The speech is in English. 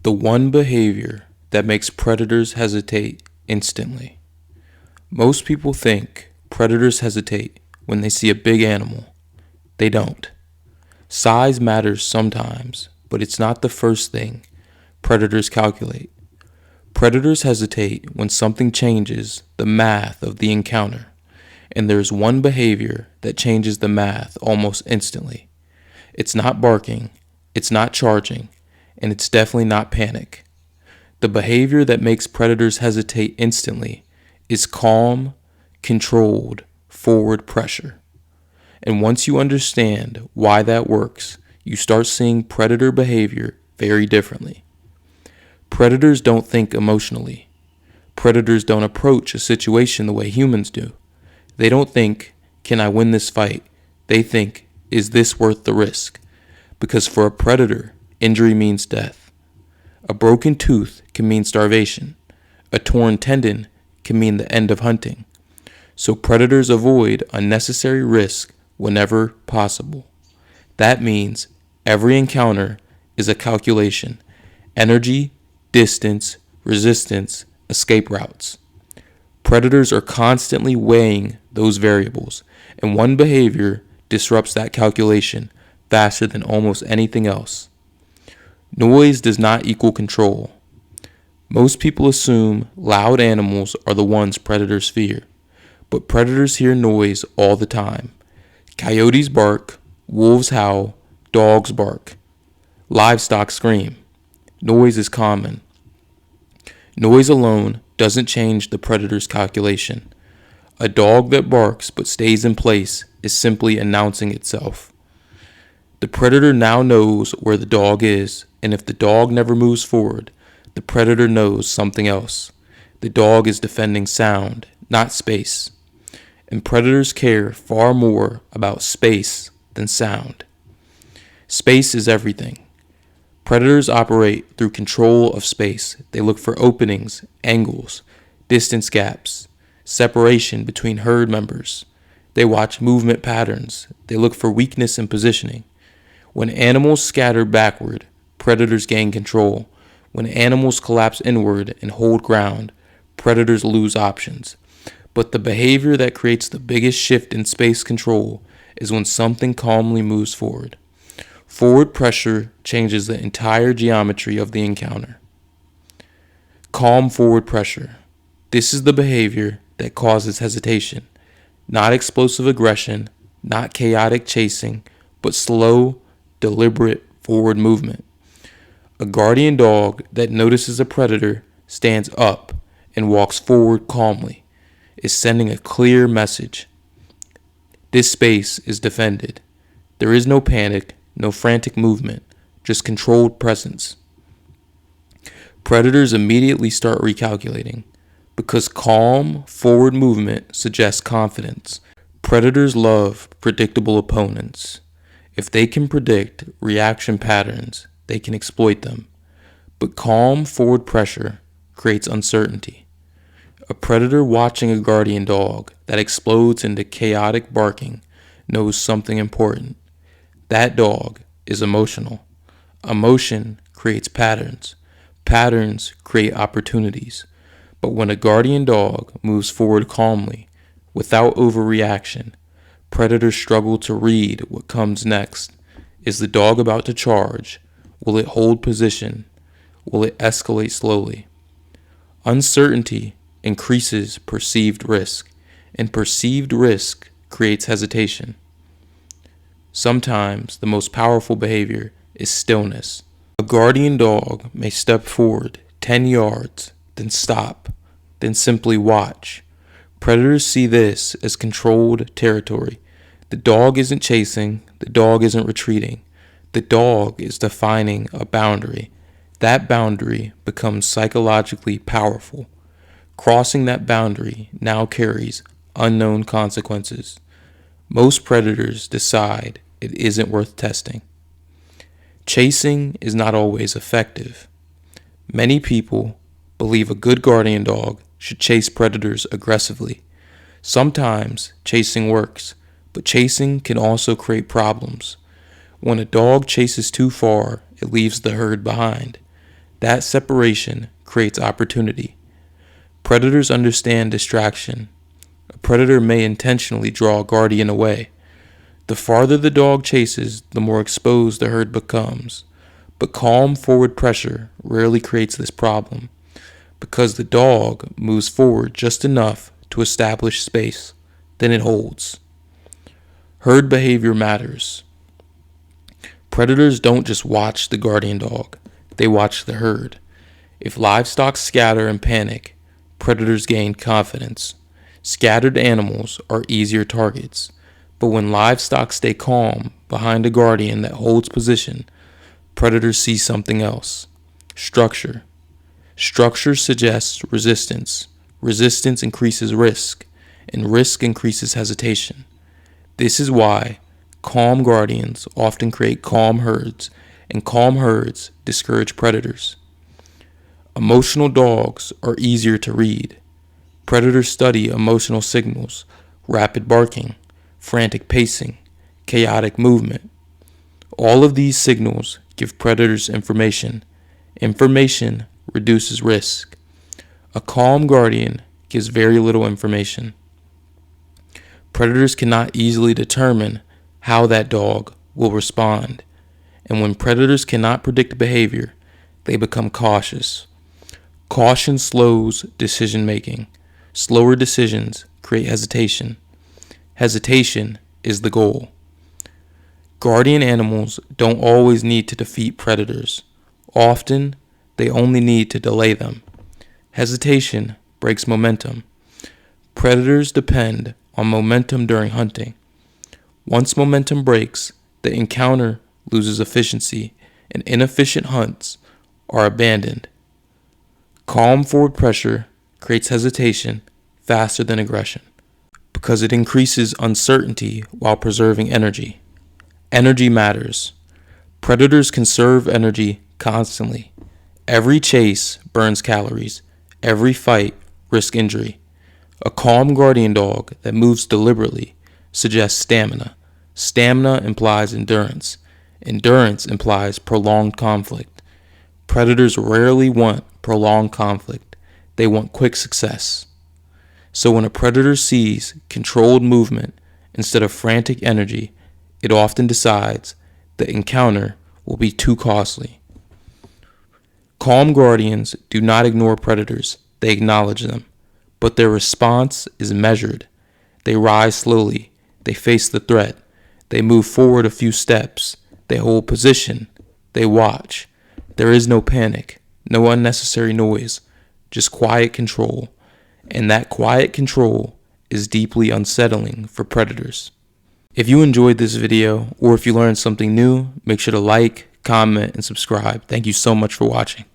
The one behavior that makes predators hesitate instantly. Most people think predators hesitate when they see a big animal. They don't. Size matters sometimes, but it's not the first thing predators calculate. Predators hesitate when something changes the math of the encounter, and there's one behavior that changes the math almost instantly. It's not barking, it's not charging, and it's definitely not panic. The behavior that makes predators hesitate instantly is calm, controlled, forward pressure. And once you understand why that works, you start seeing predator behavior very differently. Predators don't think emotionally. Predators don't approach a situation the way humans do. They don't think, can I win this fight? They think, is this worth the risk? Because for a predator, injury means death. A broken tooth can mean starvation. A torn tendon can mean the end of hunting. So predators avoid unnecessary risk whenever possible. That means every encounter is a calculation. Energy, distance, resistance, escape routes. Predators are constantly weighing those variables, and one behavior disrupts that calculation faster than almost anything else. Noise does not equal control. Most people assume loud animals are the ones predators fear, but predators hear noise all the time. Coyotes bark, wolves howl, dogs bark. Livestock scream. Noise is common. Noise alone doesn't change the predator's calculation. A dog that barks but stays in place is simply announcing itself. The predator now knows where the dog is, and if the dog never moves forward, the predator knows something else. The dog is defending sound, not space. And predators care far more about space than sound. Space is everything. Predators operate through control of space. They look for openings, angles, distance gaps, separation between herd members. They watch movement patterns. They look for weakness in positioning. When animals scatter backward, predators gain control. When animals collapse inward and hold ground, predators lose options. But the behavior that creates the biggest shift in space control is when something calmly moves forward. Forward pressure changes the entire geometry of the encounter. Calm forward pressure. This is the behavior that causes hesitation. Not explosive aggression, not chaotic chasing, but slow, deliberate forward movement. A guardian dog that notices a predator stands up and walks forward calmly, is sending a clear message. This space is defended. There is no panic, no frantic movement, just controlled presence. Predators immediately start recalculating. Because calm, forward movement suggests confidence, predators love predictable opponents. If they can predict reaction patterns, they can exploit them. But calm, forward pressure creates uncertainty. A predator watching a guardian dog that explodes into chaotic barking knows something important. That dog is emotional. Emotion creates patterns. Patterns create opportunities. But when a guardian dog moves forward calmly, without overreaction, predators struggle to read what comes next. Is the dog about to charge? Will it hold position? Will it escalate slowly? Uncertainty increases perceived risk, and perceived risk creates hesitation. Sometimes the most powerful behavior is stillness. A guardian dog may step forward 10 yards, then stop, then simply watch. Predators see this as controlled territory. The dog isn't chasing, the dog isn't retreating. The dog is defining a boundary. That boundary becomes psychologically powerful. Crossing that boundary now carries unknown consequences. Most predators decide it isn't worth testing. Chasing is not always effective. Many people believe a good guardian dog should chase predators aggressively. Sometimes chasing works, but chasing can also create problems. When a dog chases too far, it leaves the herd behind. That separation creates opportunity. Predators understand distraction. A predator may intentionally draw a guardian away. The farther the dog chases, the more exposed the herd becomes. But calm forward pressure rarely creates this problem, because the dog moves forward just enough to establish space, then it holds. Herd behavior matters. Predators don't just watch the guardian dog, they watch the herd. If livestock scatter and panic, predators gain confidence. Scattered animals are easier targets, but when livestock stay calm behind a guardian that holds position, predators see something else. Structure. Structure suggests resistance. Resistance increases risk, and risk increases hesitation. This is why calm guardians often create calm herds, and calm herds discourage predators. Emotional dogs are easier to read. Predators study emotional signals, rapid barking, frantic pacing, chaotic movement. All of these signals give predators information. Information reduces risk. A calm guardian gives very little information. Predators cannot easily determine how that dog will respond, and when predators cannot predict behavior, they become cautious. Caution slows decision making. Slower decisions create hesitation. Hesitation is the goal. Guardian animals don't always need to defeat predators. Often, they only need to delay them. Hesitation breaks momentum. Predators depend on momentum during hunting. Once momentum breaks, the encounter loses efficiency, and inefficient hunts are abandoned. Calm forward pressure creates hesitation faster than aggression, because it increases uncertainty while preserving energy. Energy matters. Predators conserve energy constantly. Every chase burns calories. Every fight risks injury. A calm guardian dog that moves deliberately suggests stamina. Stamina implies endurance. Endurance implies prolonged conflict. Predators rarely want prolonged conflict. They want quick success. So when a predator sees controlled movement instead of frantic energy, it often decides the encounter will be too costly. Calm guardians do not ignore predators, they acknowledge them, but their response is measured. They rise slowly, they face the threat, they move forward a few steps, they hold position, they watch. There is no panic, no unnecessary noise, just quiet control, and that quiet control is deeply unsettling for predators. If you enjoyed this video, or if you learned something new, make sure to like, comment, and subscribe. Thank you so much for watching.